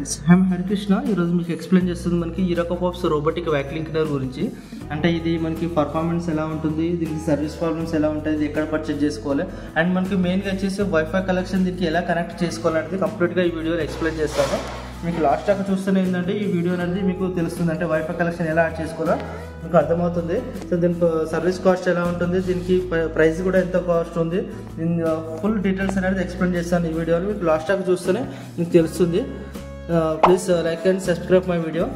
I'm Harikrishna. ఈరోజు మీకు explain చేస్తుంది మనకి ఈరకోపాప్స్ రోబోటిక్ వ్యాక్యూమ్ క్లీనర్ గురించి. అంటే ఇది మనకి పర్ఫార్మెన్స్ ఎలా ఉంటుంది, దీనికి సర్వీస్ ప్రాబ్లమ్స్ ఎలా ఉంటాయి, ఇది ఎక్కడ పర్చేజ్ చేసుకోవాలి, అండ్ మనకి మెయిన్గా వచ్చేసి వైఫై కనెక్షన్ దీనికి ఎలా కనెక్ట్ చేసుకోవాలనేది కంప్లీట్గా ఈ వీడియోలో ఎక్స్ప్లెయిన్ చేస్తాను. మీకు లాస్ట్ దాకా చూస్తూనే ఏంటంటే ఈ వీడియో అనేది మీకు తెలుస్తుంది, అంటే వైఫై కనెక్షన్ ఎలా యాడ్ చేసుకోవాలో మీకు అర్థమవుతుంది. సో దీనికి సర్వీస్ కాస్ట్ ఎలా ఉంటుంది, దీనికి ప్రైస్ కూడా ఎంత కాస్ట్ ఉంది, దీని ఫుల్ డీటెయిల్స్ అనేది ఎక్స్ప్లెయిన్ చేస్తాను ఈ వీడియోలో. మీకు లాస్ట్ దాకా చూస్తూనే మీకు తెలుస్తుంది. Please like and subscribe my video.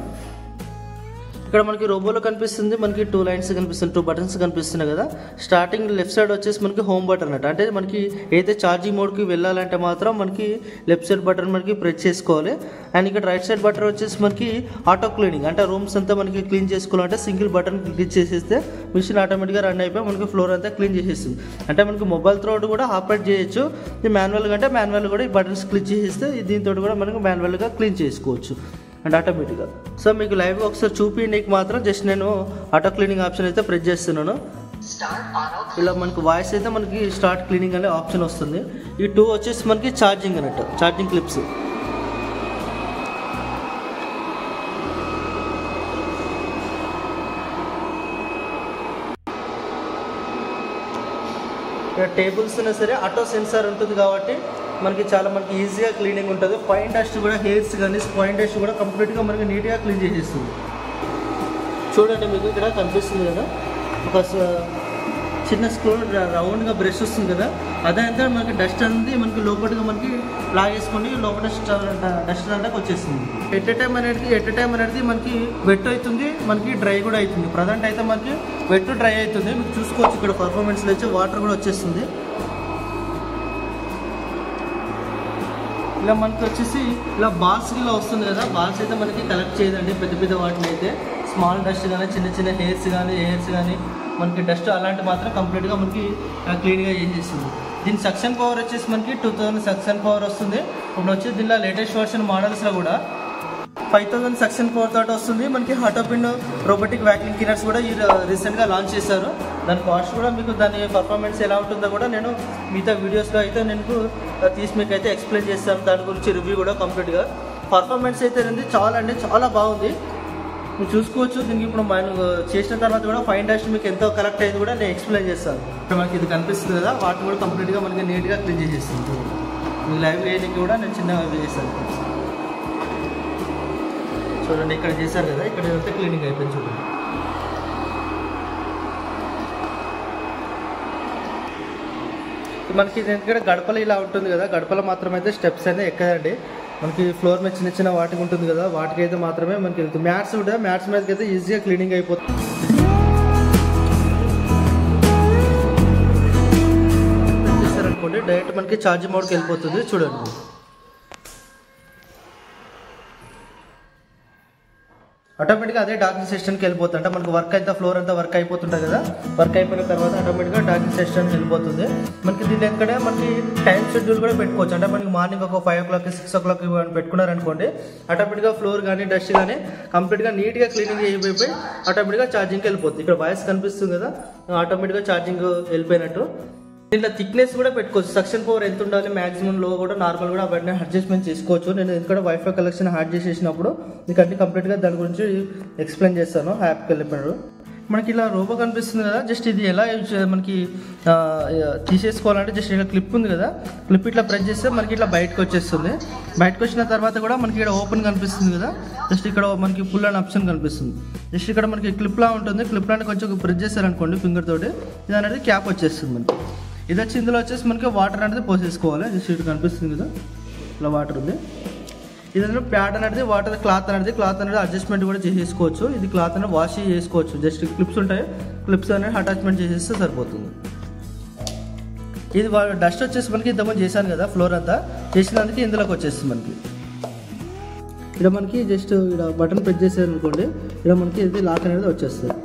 ఇక్కడ మనకి రోబోలో కనిపిస్తుంది, మనకి 2 లైన్స్ కనిపిస్తుంది, 2 బటన్స్ కనిపిస్తున్నాయి కదా. స్టార్టింగ్ లెఫ్ట్ సైడ్ వచ్చేసి మనకి హోమ్ బటన్ అన్నట్టు, అంటే మనకి ఏదైతే ఛార్జింగ్ మోడ్కి వెళ్ళాలంటే మాత్రం మనకి లెఫ్ట్ సైడ్ బటన్ మనకి ప్రెస్ చేసుకోవాలి. అండ్ ఇక్కడ రైట్ సైడ్ బటన్ వచ్చేసి మనకి ఆటో క్లీనింగ్, అంటే రూమ్స్ అంతా మనకి క్లీన్ చేసుకోవాలంటే సింగిల్ బటన్ క్లిక్ చేసేస్తే మిషన్ ఆటోమేటిక్గా రన్ అయిపోయి మనకి ఫ్లోర్ అంతా క్లీన్ చేసేస్తుంది. అంటే మనకి మొబైల్ త్రోట్ కూడా ఆపరేట్ చేయొచ్చు. ఇది మాన్యువల్గా అంటే మాన్యువల్ కూడా ఈ బటన్స్ క్లిక్ చేసేస్తే దీంతో కూడా మనకి మాన్యువల్గా క్లీన్ చేసుకోవచ్చు అండ్ ఆటోమేటిక్గా. సో మీకు లైవ్గా ఒకసారి చూపించడానికి మాత్రం జస్ట్ నేను ఆటో క్లీనింగ్ ఆప్షన్ అయితే ప్రెస్ చేస్తున్నాను. ఇలా మనకి వాయిస్ అయితే మనకి స్టార్ట్ క్లీనింగ్ అనే ఆప్షన్ వస్తుంది. ఈ 2 వచ్చేసి మనకి ఛార్జింగ్ అన్నట్టు, ఛార్జింగ్ క్లిప్స్. ఇక్కడ టేబుల్స్ అయినా సరే ఆటో సెన్సార్ ఉంటుంది కాబట్టి మనకి మనకి ఈజీగా క్లీనింగ్ ఉంటుంది. ఫైన్ డస్ట్ కూడా, హెయిర్స్ కానీ ఫైన్ డస్ట్ కూడా కంప్లీట్గా మనకి నీట్గా క్లీన్ చేసేస్తుంది. చూడండి మీకు ఇక్కడ కనిపిస్తుంది కదా, ఒక చిన్న స్క్రూ రౌండ్గా బ్రష్ వస్తుంది కదా, అదంతా మనకి డస్ట్ అనేది మనకి లోపలిగా మనకి లాగేసుకొని లోపల డస్ట్ అంతా వచ్చేస్తుంది. ఎట్ ఎ టైం అనేది మనకి వెట్ అవుతుంది, మనకి డ్రై కూడా అవుతుంది. ప్రజెంట్ అయితే మనకి వెట్ డ్రై అవుతుంది. మీకు చూసుకోవచ్చు ఇక్కడ పర్ఫార్మెన్స్లో వచ్చి వాటర్ కూడా వచ్చేస్తుంది. ఇలా మనకి వచ్చేసి ఇలా బాల్స్ ఇలా వస్తుంది కదా, బాల్స్ అయితే మనకి కలెక్ట్ చేయదండి పెద్ద వాటిని అయితే. స్మాల్ డస్ట్ కానీ, చిన్న హెయిర్స్ కానీ మనకి డస్ట్ అలాంటి మాత్రం కంప్లీట్గా మనకి క్లీన్గా చేసేస్తుంది. దీని సక్షన్ పవర్ వచ్చేసి మనకి 2000 సక్షన్ పవర్ వస్తుంది. ఇప్పుడు వచ్చి దీనిలో లేటెస్ట్ వర్షన్ మోడల్స్లో కూడా 5000 సక్షన్ పవర్ తోటి వస్తుంది. మనకి ఆటోపిన్ రోబోటిక్ వ్యాక్యూమ్ క్లీనర్స్ కూడా రీసెంట్గా లాంచ్ చేశారు. దాని కాస్ట్ కూడా మీకు, దాని పర్ఫార్మెన్స్ ఎలా ఉంటుందో కూడా నేను మిగతా వీడియోస్లో అయితే నేను తీసి మీకు అయితే ఎక్స్ప్లెయిన్ చేస్తాను. దాని గురించి రివ్యూ కూడా కంప్లీట్గా. పర్ఫార్మెన్స్ అయితే చాలా బాగుంది. మీరు చూసుకోవచ్చు. దీనికి ఇప్పుడు మనం చేసిన తర్వాత కూడా ఫైన్ డస్ట్ మీకు ఎంతో కలెక్ట్ అయింది కూడా నేను ఎక్స్ప్లెయిన్ చేస్తాను. ఇప్పుడు మనకి ఇది కనిపిస్తుంది కదా, వాటిని కూడా కంప్లీట్గా మనకి నీట్గా క్లీన్ చేసేస్తుంది. మీకు లైవ్ వేయడానికి కూడా నేను చిన్నగా చేస్తాను. చూడండి ఇక్కడ చేశారు కదా, ఇక్కడ అయితే క్లీనింగ్ అయిపోయింది. చూడండి మనకి ఎందుకంటే గడపలు ఇలా ఉంటుంది కదా, గడపలో మాత్రమే అయితే స్టెప్స్ అయితే ఎక్కదండి. మనకి ఫ్లోర్ మీద చిన్న వాటికి ఉంటుంది కదా, వాటికి అయితే మాత్రమే మనకి వెళ్తుంది. మ్యాట్స్ మీదకి అయితే ఈజీగా క్లీనింగ్ అయిపోతుంది. చేస్తారనుకోండి డైరెక్ట్ మనకి ఛార్జింగ్ మోడ్కి వెళ్ళిపోతుంది. చూడండి ఆటోమేటిక్గా అదే డాకింగ్ సెషన్కి వెళ్ళిపోతుంది. అంటే మనకు వర్క్ అంతా ఫ్లోర్ అంతా వర్క్ అయిపోతుంటుంది కదా, వర్క్ అయిపోయిన తర్వాత ఆటోమేటిక్గా డాకింగ్ సెషన్కి వెళ్ళిపోతుంది. మనకి దీని ఎక్కడే మనకి టైం షెడ్యూల్ కూడా పెట్టుకోవచ్చు. అంటే మనకి మార్నింగ్ ఒక 5 o'clock 6 o'clock పెట్టుకున్నారనుకోండి, ఆటోమేటిక్గా ఫ్లోర్ కానీ డస్ట్ కానీ కంప్లీట్గా నీట్గా క్లీనింగ్ అయిపోయి ఆటోమేటిక్గా ఛార్జింగ్కి వెళ్ళిపోతుంది. ఇక్కడ వాయిస్ కనిపిస్తుంది కదా, ఆటోమేటిక్గా ఛార్జింగ్ వెళ్ళిపోయినట్టు. దీంట్లో థిక్నెస్ కూడా పెట్టుకోవచ్చు. సక్షన్ పవర్ ఎంత ఉండాలి, మాక్సిమం లో కూడా నార్మల్ కూడా అవన్నీ అడ్జస్ట్మెంట్ చేసుకోవచ్చు. నేను ఎందుకంటే వైఫై కనెక్షన్ హార్డ్ చేసేసినప్పుడు మీకు అన్ని కంప్లీట్గా దాని గురించి ఎక్స్ప్లెయిన్ చేస్తాను. యాప్కి వెళ్ళిపోయాడు మనకి ఇలా రోబో కనిపిస్తుంది కదా, జస్ట్ ఇది ఎలా మనకి తీసేసుకోవాలంటే జస్ట్ ఇలా క్లిప్ ఉంది కదా, క్లిప్ ఇట్లా ప్రెస్ చేస్తే మనకి ఇట్లా బయటకు వచ్చేస్తుంది. బయటకు వచ్చిన తర్వాత కూడా మనకి ఇక్కడ ఓపెన్ కనిపిస్తుంది కదా, జస్ట్ ఇక్కడ మనకి ఫుల్ అండ్ ఆప్షన్ కనిపిస్తుంది. జస్ట్ ఇక్కడ మనకి క్లిప్లా ఉంటుంది, క్లిప్ లాంటి కొంచెం ప్రెస్ చేశారనుకోండి ఫింగర్ తోటి, ఇది అనేది క్యాప్ వచ్చేస్తుంది మనకి. ఇది వచ్చి ఇందులో వచ్చేసి మనకి వాటర్ అనేది పోసేసుకోవాలి. జస్ట్ ఇక్కడ కనిపిస్తుంది కదా, ఇలా వాటర్ ఉంది. ఇది ప్యాడ్ అనేది వాటర్ క్లాత్ అనేది అడ్జస్ట్మెంట్ కూడా చేసేసుకోవచ్చు. ఇది క్లాత్ అనేది వాష్ చేసుకోవచ్చు. జస్ట్ క్లిప్స్ ఉంటాయి, క్లిప్స్ అనేది అటాచ్మెంట్ చేసేస్తే సరిపోతుంది. ఇది డస్ట్ వచ్చేసి మనకి ఇంతమంది చేశాను కదా, ఫ్లోర్ అంతా చేసినందుకు ఇందులోకి వచ్చేస్తుంది మనకి. ఇక్కడ మనకి జస్ట్ ఇక్కడ బటన్ ప్రెస్ చేసారు అనుకోండి, ఇక్కడ మనకి ఇది లాక్ అనేది వచ్చేస్తుంది.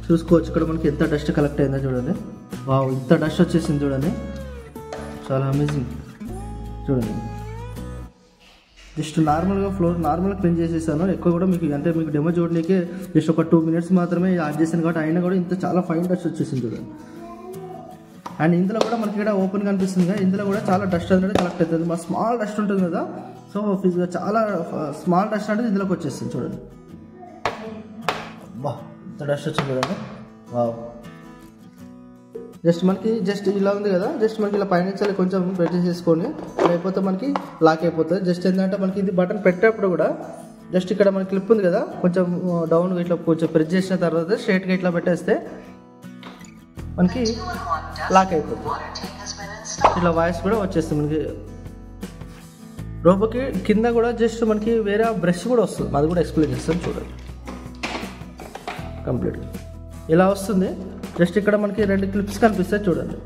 చూసుకోవచ్చు ఇక్కడ మనకి ఎంత డస్ట్ కలెక్ట్ అయిందో చూడండి. వావ్, ఇంత డస్ట్ వచ్చేసింది చూడండి, చాలా అమేజింగ్. చూడండి జస్ట్ నార్మల్గా ఫ్లోర్ నార్మల్గా క్లీన్ చేసేసాను. ఎక్కువ కూడా మీకు అంటే మీకు డెమో చూడడానికి జస్ట్ ఒక 2 minutes మాత్రమే యాడ్ చేశాను కాబట్టి అయినా కూడా ఇంత చాలా ఫైన్ డస్ట్ వచ్చేసింది చూడండి. అండ్ ఇందులో కూడా మనకి ఇక్కడ ఓపెన్ కనిపిస్తుంది కదా, ఇందులో కూడా చాలా డస్ట్ అనేది కలెక్ట్ అవుతుంది. మా స్మాల్ డస్ట్ ఉంటుంది కదా, సో ఫిజిగా చాలా స్మాల్ డస్ట్ అనేది ఇందులోకి వచ్చేస్తుంది. చూడండి బా ఇంత డస్ట్ వచ్చింది చూడండి. వావ్, జస్ట్ మనకి జస్ట్ ఇలా ఉంది కదా, జస్ట్ మనకి ఇలా పైనుంచి కొంచెం ప్రెస్ చేసుకొని లేకపోతే మనకి లాక్ అయిపోతుంది. జస్ట్ ఏంటంటే మనకి ఇది బటన్ పెట్టేటప్పుడు కూడా జస్ట్ ఇక్కడ మనకి క్లిప్ ఉంది కదా, కొంచెం డౌన్గా ఇట్లా కొంచెం ప్రెస్ చేసిన తర్వాత స్ట్రైట్గా ఇట్లా పెట్టేస్తే మనకి లాక్ అయిపోతుంది. ఇలా వాయిస్ కూడా వచ్చేస్తుంది మనకి. రోబోకి కింద కూడా జస్ట్ మనకి వేరే బ్రష్ కూడా వస్తుంది, అది కూడా ఎక్స్ప్లెయిన్ చేస్తాను చూడండి. కంప్లీట్గా ఇలా వస్తుంది. జస్ట్ ఇక్కడ మనకి 2 క్లిప్స్ కనిపిస్తాయి చూడండి.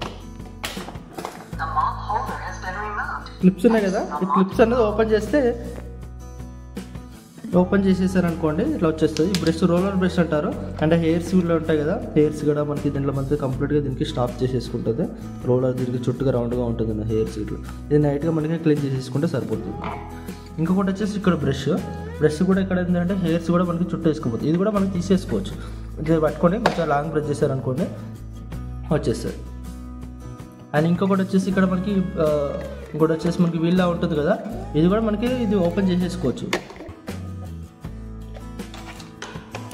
క్లిప్స్ ఉన్నాయి కదా, ఈ క్లిప్స్ అనేది ఓపెన్ చేసేసారు అనుకోండి, ఇట్లా వచ్చేస్తుంది. ఈ బ్రష్ రోలర్ బ్రష్ అంటారు. అంటే హెయిర్స్ వీళ్ళు ఉంటాయి కదా, హెయిర్స్ కూడా మనకి దీంట్లో మనకి కంప్లీట్గా దీనికి స్టాప్ చేసేసుకుంటుంది. రోలర్ దీనికి చుట్టుగా రౌండ్గా ఉంటుంది హెయిర్స్ ఇట్లా. ఇది నైట్గా మనకి క్లీన్ చేసేసుకుంటే సరిపోతుంది. ఇంకొకటి వచ్చేసి ఇక్కడ బ్రష్ కూడా ఇక్కడ ఏంటంటే హెయిర్స్ కూడా మనకి చుట్టూ వేసుకోపోతుంది. ఇది కూడా మనకి తీసేసుకోవచ్చు. ఇట్లా పట్టుకొని కొంచెం లాంగ్ ప్రెస్ చేశారనుకోండి వచ్చేస్తుంది. అండ్ ఇంకొకటి వచ్చేసి ఇక్కడ మనకి ఇంకోటి వచ్చేసి మనకి వీల్లా ఉంటుంది కదా, ఇది కూడా మనకి ఇది ఓపెన్ చేసేసుకోవచ్చు.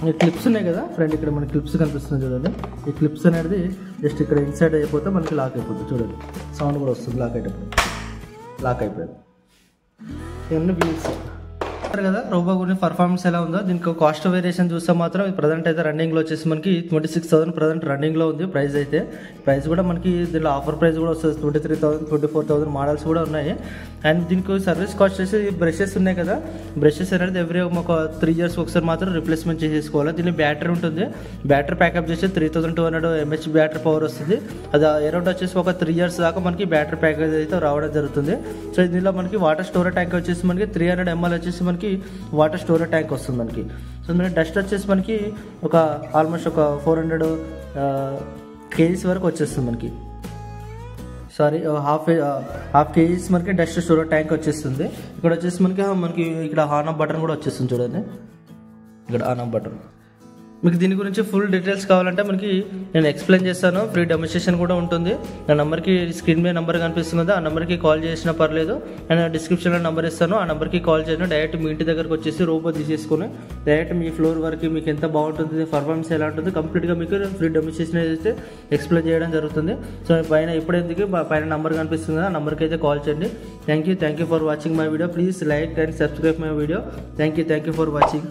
ఈ క్లిప్స్ ఉన్నాయి కదా ఫ్రెండ్, ఇక్కడ మనకి క్లిప్స్ కనిపిస్తుంది చూడండి. ఈ క్లిప్స్ అనేది జస్ట్ ఇక్కడ ఇన్సైడ్ అయిపోతే మనకి లాక్ అయిపోతుంది చూడండి. సౌండ్ కూడా వస్తుంది లాక్ అయిపోయింది. ఇవన్నీ వీల్స్ కదా. రోబో గురించి పర్ఫార్మెన్స్ ఎలా ఉందో, దీనికి కాస్ట్ వేరియేషన్ చూస్తే మాత్రం ప్రజెంట్ అయితే రన్నింగ్లో వచ్చేసి మనకి 26,000 ప్రజెంట్ రన్నింగ్లో ఉంది. ప్రైస్ కూడా మనకి దీనిలో ఆఫర్ ప్రైస్ కూడా వస్తుంది. 23,000 24,000 మోడల్స్ కూడా ఉన్నాయి. అండ్ దీనికి సర్వీస్ కాస్ట్ వచ్చేసి బ్రషెస్ ఉన్నాయి కదా, బ్రషెస్ అనేది ఎవ్రీ ఒక 3 years ఒకసారి మాత్రం రిప్లేస్మెంట్ చేసేసుకోవాలి. దీని బ్యాటరీ ఉంటుంది. బ్యాటరీ ప్యాకప్ చేసి 3200 mAh బ్యాటరీ పవర్ వస్తుంది. అది అరౌండ్ వచ్చేసి ఒక 3 years దాకా మనకి బ్యాటరీ ప్యాకేజ్ అయితే రావడం జరుగుతుంది. సో దీనిలో మనకి వాటర్ స్టోరేజ్ ట్యాంక్ వచ్చేసి మనకి 300 ml వచ్చేసి మనకి వాటర్ స్టోరేజ్ ట్యాంక్ వస్తుంది మనకి. సో మనకి డస్ట్ వచ్చేసి మనకి ఒక ఆల్మోస్ట్ ఒక 400 kgs వరకు వచ్చేస్తుంది మనకి. సారీ హాఫ్ కేజీస్ మనకి డస్ట్ స్టోరేజ్ ట్యాంక్ వచ్చేస్తుంది. ఇక్కడ వచ్చేసి మనకి ఇక్కడ ఆన్ ఆఫ్ బటన్ కూడా వచ్చేస్తుంది చూడండి. ఇక్కడ ఆన్ ఆఫ్ బటన్. మీకు దీని గురించి ఫుల్ డీటెయిల్స్ కావాలంటే మనకి నేను ఎక్స్ప్లెయిన్ చేస్తాను. ఫ్రీ డెమోన్స్ట్రేషన్ కూడా ఉంటుంది. నా నెంబర్కి స్క్రీన్ మీద నెంబర్ కనిపిస్తుంది కదా, ఆ నెంబర్కి కాల్ చేసినా పర్లేదు. నేను డిస్క్రిప్షన్లో నెంబర్ ఇస్తాను, ఆ నెంబర్కి కాల్ చేయండి. డైరెక్ట్ మీ ఇంటి దగ్గరకు వచ్చేసి రోబో తీసేసుకుని డైరెక్ట్ మీ ఫ్లోర్ వరకు మీకు ఎంత బాగుంటుంది, పర్ఫార్మెన్స్ ఎలా ఉంటుంది కంప్లీట్గా మీకు ఫ్రీ డెమోన్స్ట్రేషన్ అయితే ఎక్స్ప్లెయిన్ చేయడం జరుగుతుంది. సో పైన ఇప్పుడెందుకు పైన నెంబర్ కనిపిస్తుంది కదా, ఆ నెంబర్కి అయితే కాల్ చేయండి. Thank you for watching my video. Please like and subscribe my video. Thank you for watching.